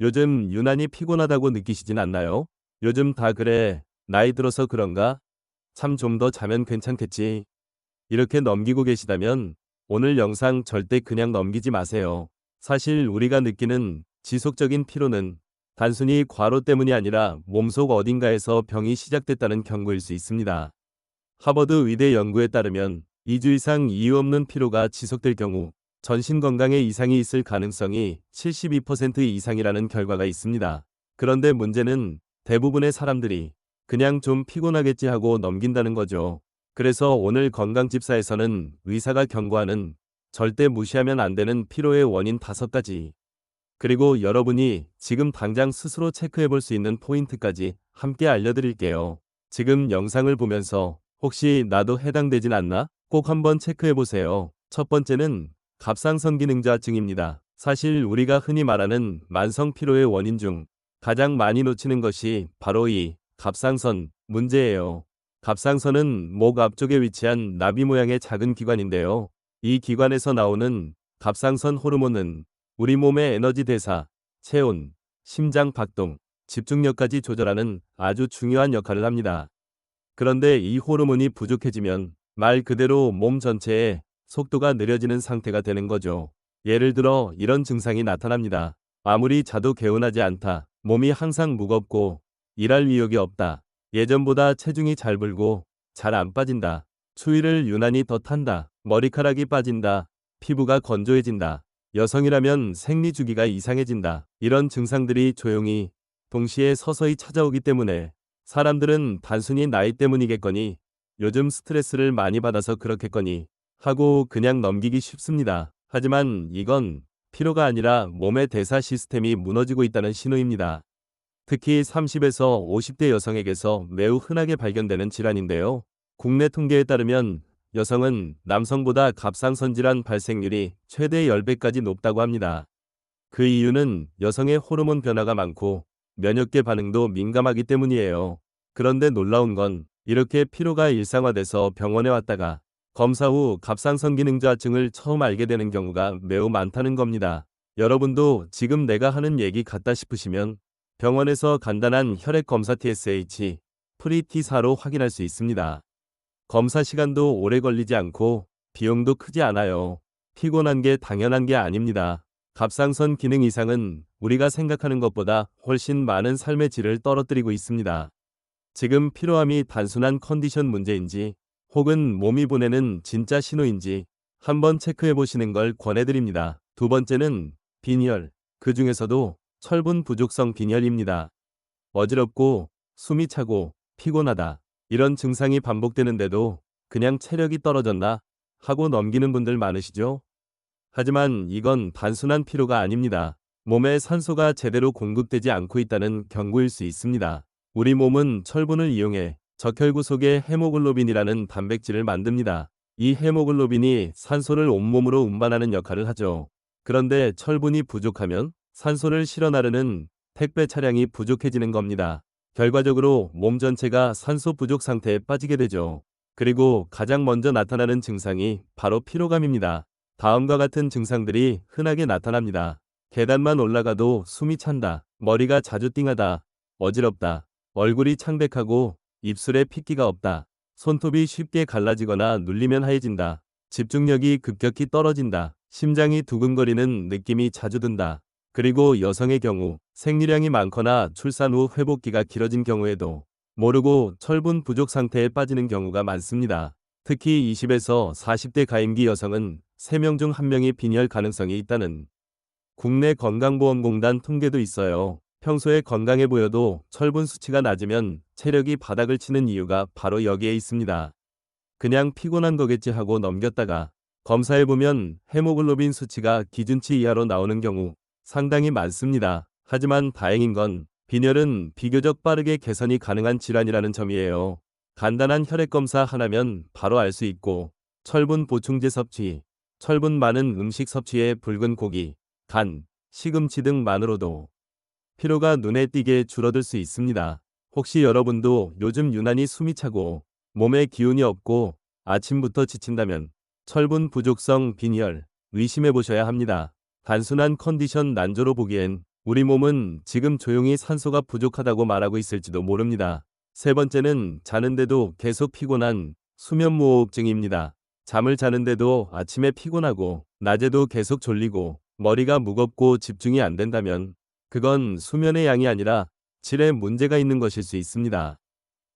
요즘 유난히 피곤하다고 느끼시진 않나요? 요즘 다 그래. 나이 들어서 그런가? 참 좀 더 자면 괜찮겠지. 이렇게 넘기고 계시다면 오늘 영상 절대 그냥 넘기지 마세요. 사실 우리가 느끼는 지속적인 피로는 단순히 과로 때문이 아니라 몸속 어딘가에서 병이 시작됐다는 경고일 수 있습니다. 하버드 의대 연구에 따르면 2주 이상 이유 없는 피로가 지속될 경우 전신 건강에 이상이 있을 가능성이 72% 이상이라는 결과가 있습니다. 그런데 문제는 대부분의 사람들이 그냥 좀 피곤하겠지 하고 넘긴다는 거죠. 그래서 오늘 건강집사에서는 의사가 경고하는 절대 무시하면 안 되는 피로의 원인 5가지, 그리고 여러분이 지금 당장 스스로 체크해 볼 수 있는 포인트까지 함께 알려드릴게요. 지금 영상을 보면서 혹시 나도 해당되진 않나? 꼭 한번 체크해 보세요. 첫 번째는 갑상선 기능저하증입니다. 사실 우리가 흔히 말하는 만성 피로의 원인 중 가장 많이 놓치는 것이 바로 이 갑상선 문제예요. 갑상선은 목 앞쪽에 위치한 나비 모양의 작은 기관인데요. 이 기관에서 나오는 갑상선 호르몬은 우리 몸의 에너지 대사, 체온, 심장 박동, 집중력까지 조절하는 아주 중요한 역할을 합니다. 그런데 이 호르몬이 부족해지면 말 그대로 몸 전체의 속도가 느려지는 상태가 되는 거죠. 예를 들어 이런 증상이 나타납니다. 아무리 자도 개운하지 않다. 몸이 항상 무겁고 일할 의욕이 없다. 예전보다 체중이 잘 불고 잘 안 빠진다. 추위를 유난히 더 탄다. 머리카락이 빠진다. 피부가 건조해진다. 여성이라면 생리 주기가 이상해진다. 이런 증상들이 조용히 동시에 서서히 찾아오기 때문에 사람들은 단순히 나이 때문이겠거니, 요즘 스트레스를 많이 받아서 그렇겠거니 하고 그냥 넘기기 쉽습니다. 하지만 이건 피로가 아니라 몸의 대사 시스템이 무너지고 있다는 신호입니다. 특히 30에서 50대 여성에게서 매우 흔하게 발견되는 질환인데요. 국내 통계에 따르면 여성은 남성보다 갑상선 질환 발생률이 최대 10배까지 높다고 합니다. 그 이유는 여성의 호르몬 변화가 많고 면역계 반응도 민감하기 때문이에요. 그런데 놀라운 건 이렇게 피로가 일상화돼서 병원에 왔다가 검사 후 갑상선 기능저하증을 처음 알게 되는 경우가 매우 많다는 겁니다. 여러분도 지금 내가 하는 얘기 같다 싶으시면 병원에서 간단한 혈액 검사 TSH, 프리 T4로 확인할 수 있습니다. 검사 시간도 오래 걸리지 않고 비용도 크지 않아요. 피곤한 게 당연한 게 아닙니다. 갑상선 기능 이상은 우리가 생각하는 것보다 훨씬 많은 삶의 질을 떨어뜨리고 있습니다. 지금 피로함이 단순한 컨디션 문제인지 혹은 몸이 보내는 진짜 신호인지 한번 체크해 보시는 걸 권해드립니다. 두 번째는 빈혈, 그 중에서도 철분 부족성 빈혈입니다. 어지럽고 숨이 차고 피곤하다. 이런 증상이 반복되는데도 그냥 체력이 떨어졌나 하고 넘기는 분들 많으시죠? 하지만 이건 단순한 피로가 아닙니다. 몸에 산소가 제대로 공급되지 않고 있다는 경고일 수 있습니다. 우리 몸은 철분을 이용해 적혈구 속에 헤모글로빈이라는 단백질을 만듭니다. 이 헤모글로빈이 산소를 온몸으로 운반하는 역할을 하죠. 그런데 철분이 부족하면 산소를 실어 나르는 택배 차량이 부족해지는 겁니다. 결과적으로 몸 전체가 산소 부족 상태에 빠지게 되죠. 그리고 가장 먼저 나타나는 증상이 바로 피로감입니다. 다음과 같은 증상들이 흔하게 나타납니다. 계단만 올라가도 숨이 찬다. 머리가 자주 띵하다. 어지럽다. 얼굴이 창백하고 입술에 핏기가 없다. 손톱이 쉽게 갈라지거나 눌리면 하얘진다. 집중력이 급격히 떨어진다. 심장이 두근거리는 느낌이 자주 든다. 그리고 여성의 경우 생리량이 많거나 출산 후 회복기가 길어진 경우에도 모르고 철분 부족 상태에 빠지는 경우가 많습니다. 특히 20에서 40대 가임기 여성은 3명 중 1명이 빈혈 가능성이 있다는 국내 건강보험공단 통계도 있어요. 평소에 건강해 보여도 철분 수치가 낮으면 체력이 바닥을 치는 이유가 바로 여기에 있습니다. 그냥 피곤한 거겠지 하고 넘겼다가 검사해보면 헤모글로빈 수치가 기준치 이하로 나오는 경우 상당히 많습니다. 하지만 다행인 건 빈혈은 비교적 빠르게 개선이 가능한 질환이라는 점이에요. 간단한 혈액 검사 하나면 바로 알 수 있고, 철분 보충제 섭취, 철분 많은 음식 섭취에 붉은 고기, 간, 시금치 등만으로도 피로가 눈에 띄게 줄어들 수 있습니다. 혹시 여러분도 요즘 유난히 숨이 차고 몸에 기운이 없고 아침부터 지친다면 철분 부족성 빈혈 의심해 보셔야 합니다. 단순한 컨디션 난조로 보기엔 우리 몸은 지금 조용히 산소가 부족하다고 말하고 있을지도 모릅니다. 세 번째는 자는데도 계속 피곤한 수면무호흡증입니다. 잠을 자는데도 아침에 피곤하고 낮에도 계속 졸리고 머리가 무겁고 집중이 안 된다면 그건 수면의 양이 아니라 질에 문제가 있는 것일 수 있습니다.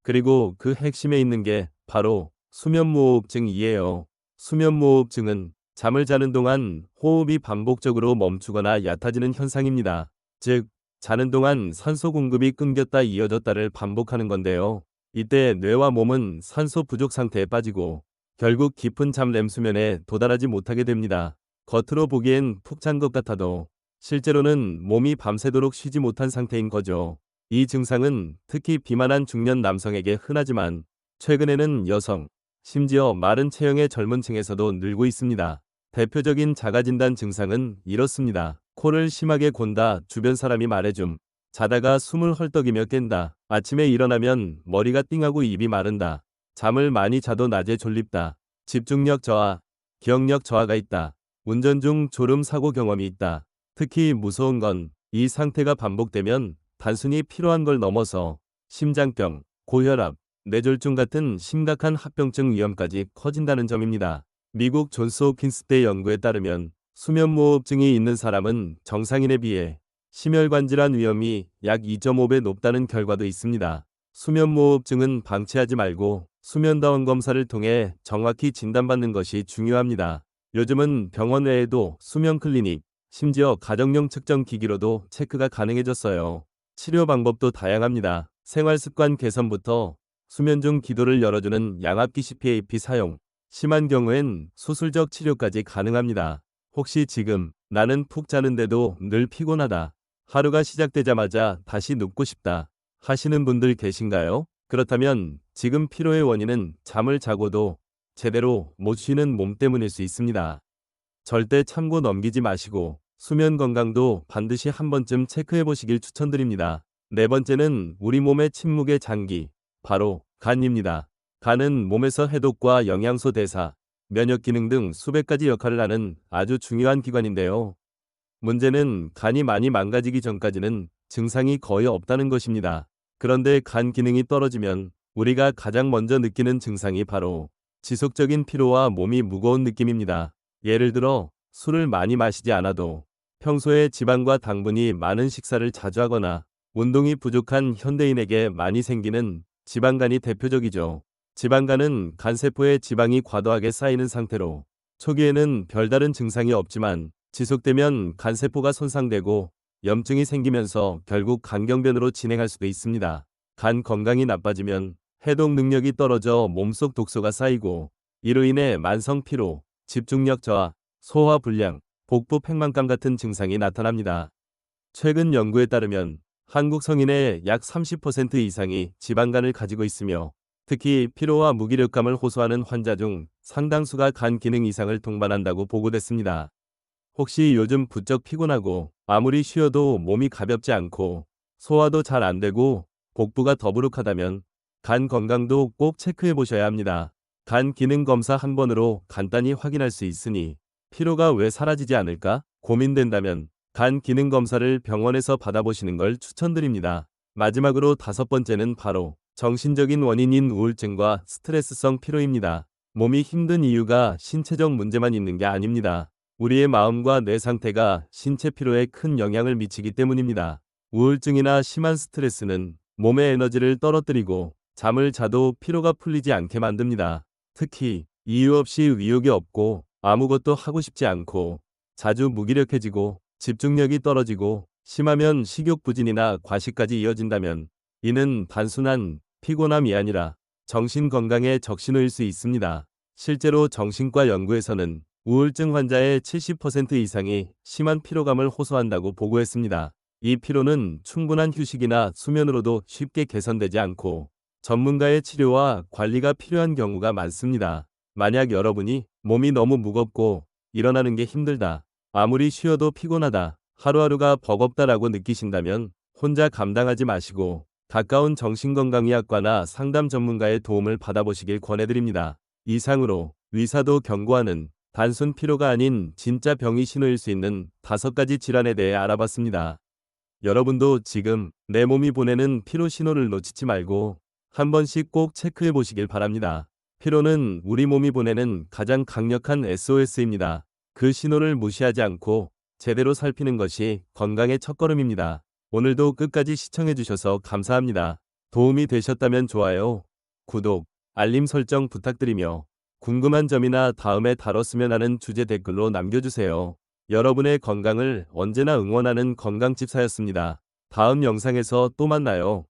그리고 그 핵심에 있는 게 바로 수면무호흡증이에요. 수면무호흡증은 잠을 자는 동안 호흡이 반복적으로 멈추거나 얕아지는 현상입니다. 즉, 자는 동안 산소 공급이 끊겼다 이어졌다를 반복하는 건데요. 이때 뇌와 몸은 산소 부족 상태에 빠지고 결국 깊은 잠렘 수면에 도달하지 못하게 됩니다. 겉으로 보기엔 푹 잔 것 같아도 실제로는 몸이 밤새도록 쉬지 못한 상태인 거죠. 이 증상은 특히 비만한 중년 남성에게 흔하지만 최근에는 여성, 심지어 마른 체형의 젊은 층에서도 늘고 있습니다. 대표적인 자가진단 증상은 이렇습니다. 코를 심하게 곤다. 주변 사람이 말해줌. 자다가 숨을 헐떡이며 깬다. 아침에 일어나면 머리가 띵하고 입이 마른다. 잠을 많이 자도 낮에 졸립다. 집중력 저하, 기억력 저하가 있다. 운전 중 졸음 사고 경험이 있다. 특히 무서운 건 이 상태가 반복되면 단순히 피로한 걸 넘어서 심장병, 고혈압, 뇌졸중 같은 심각한 합병증 위험까지 커진다는 점입니다. 미국 존스 홉킨스대 연구에 따르면 수면무호흡증이 있는 사람은 정상인에 비해 심혈관 질환 위험이 약 2.5배 높다는 결과도 있습니다. 수면무호흡증은 방치하지 말고 수면다원 검사를 통해 정확히 진단받는 것이 중요합니다. 요즘은 병원 외에도 수면 클리닉, 심지어 가정용 측정 기기로도 체크가 가능해졌어요. 치료 방법도 다양합니다. 생활습관 개선부터 수면 중 기도를 열어주는 양압기 CPAP 사용, 심한 경우엔 수술적 치료까지 가능합니다. 혹시 지금 나는 푹 자는데도 늘 피곤하다. 하루가 시작되자마자 다시 눕고 싶다. 하시는 분들 계신가요? 그렇다면 지금 피로의 원인은 잠을 자고도 제대로 못 쉬는 몸 때문일 수 있습니다. 절대 참고 넘기지 마시고 수면 건강도 반드시 한 번쯤 체크해 보시길 추천드립니다. 네 번째는 우리 몸의 침묵의 장기, 바로 간입니다. 간은 몸에서 해독과 영양소 대사, 면역 기능 등 수백 가지 역할을 하는 아주 중요한 기관인데요. 문제는 간이 많이 망가지기 전까지는 증상이 거의 없다는 것입니다. 그런데 간 기능이 떨어지면 우리가 가장 먼저 느끼는 증상이 바로 지속적인 피로와 몸이 무거운 느낌입니다. 예를 들어 술을 많이 마시지 않아도 평소에 지방과 당분이 많은 식사를 자주 하거나 운동이 부족한 현대인에게 많이 생기는 지방간이 대표적이죠. 지방간은 간세포에 지방이 과도하게 쌓이는 상태로 초기에는 별다른 증상이 없지만 지속되면 간세포가 손상되고 염증이 생기면서 결국 간경변으로 진행할 수도 있습니다. 간 건강이 나빠지면 해독 능력이 떨어져 몸속 독소가 쌓이고 이로 인해 만성 피로, 집중력 저하, 소화 불량, 복부 팽만감 같은 증상이 나타납니다. 최근 연구에 따르면 한국 성인의 약 30% 이상이 지방간을 가지고 있으며 특히 피로와 무기력감을 호소하는 환자 중 상당수가 간 기능 이상을 동반한다고 보고됐습니다. 혹시 요즘 부쩍 피곤하고 아무리 쉬어도 몸이 가볍지 않고 소화도 잘 안 되고 복부가 더부룩하다면 간 건강도 꼭 체크해 보셔야 합니다. 간 기능 검사 한 번으로 간단히 확인할 수 있으니 피로가 왜 사라지지 않을까 고민된다면 간 기능 검사를 병원에서 받아보시는 걸 추천드립니다. 마지막으로 다섯 번째는 바로 정신적인 원인인 우울증과 스트레스성 피로입니다. 몸이 힘든 이유가 신체적 문제만 있는 게 아닙니다. 우리의 마음과 뇌 상태가 신체 피로에 큰 영향을 미치기 때문입니다. 우울증이나 심한 스트레스는 몸의 에너지를 떨어뜨리고 잠을 자도 피로가 풀리지 않게 만듭니다. 특히 이유 없이 의욕이 없고 아무것도 하고 싶지 않고 자주 무기력해지고 집중력이 떨어지고 심하면 식욕 부진이나 과식까지 이어진다면 이는 단순한 피곤함이 아니라 정신 건강에 적신호일 수 있습니다. 실제로 정신과 연구에서는 우울증 환자의 70% 이상이 심한 피로감을 호소한다고 보고했습니다. 이 피로는 충분한 휴식이나 수면으로도 쉽게 개선되지 않고 전문가의 치료와 관리가 필요한 경우가 많습니다. 만약 여러분이 몸이 너무 무겁고 일어나는 게 힘들다, 아무리 쉬어도 피곤하다, 하루하루가 버겁다라고 느끼신다면 혼자 감당하지 마시고 가까운 정신건강의학과나 상담 전문가의 도움을 받아보시길 권해드립니다. 이상으로 의사도 경고하는 단순 피로가 아닌 진짜 병이 신호일 수 있는 5가지 질환에 대해 알아봤습니다. 여러분도 지금 내 몸이 보내는 피로 신호를 놓치지 말고 한 번씩 꼭 체크해 보시길 바랍니다. 피로는 우리 몸이 보내는 가장 강력한 SOS입니다. 그 신호를 무시하지 않고 제대로 살피는 것이 건강의 첫걸음입니다. 오늘도 끝까지 시청해 주셔서 감사합니다. 도움이 되셨다면 좋아요, 구독, 알림 설정 부탁드리며 궁금한 점이나 다음에 다뤘으면 하는 주제 댓글로 남겨주세요. 여러분의 건강을 언제나 응원하는 건강집사였습니다. 다음 영상에서 또 만나요.